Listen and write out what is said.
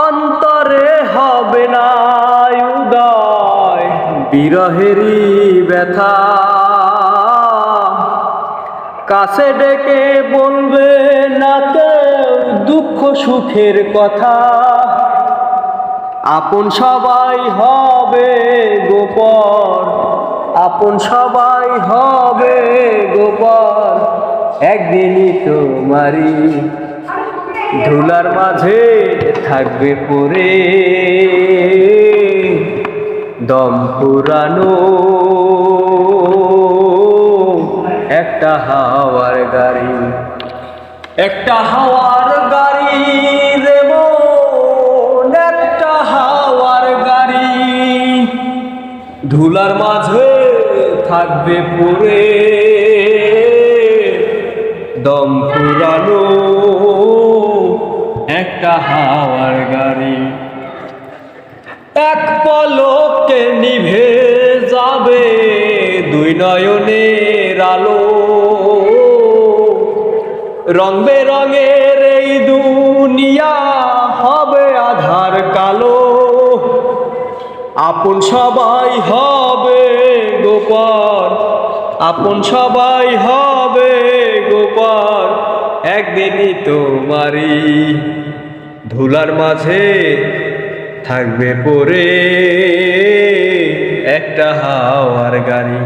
অন্তরে হবে না উদয় বিরহেরই ব্যথা, কাছে ডেকে বলবে না কেউ দুঃখ সুখের কথা। আপন সবাই হবে গোপন, আপন সবাই হবে গোপন, একদিনই তোমারই ধুলার মাঝে থাকবে পড়ে দম পুরানো একটা হাওয়ার গাড়ি, একটা হাওয়ার গাড়ি রে মন, একটা হাওয়ার গাড়ি ধুলার মাঝে থাকবে পড়ে দম পুরানো একটা হাওয়ার গাড়ি। এক পলকে নিভে যাবে দুই নয়নের আলো, রং বেরঙের এই দুনিয়া হবে আধার কালো। আপন সবাই হবে গোপন, আপন সবাই হবে গোপন, একদিনই তোমারই ধুলার মাঝে থাকবে পড়ে একটা হাওয়ার গাড়ি।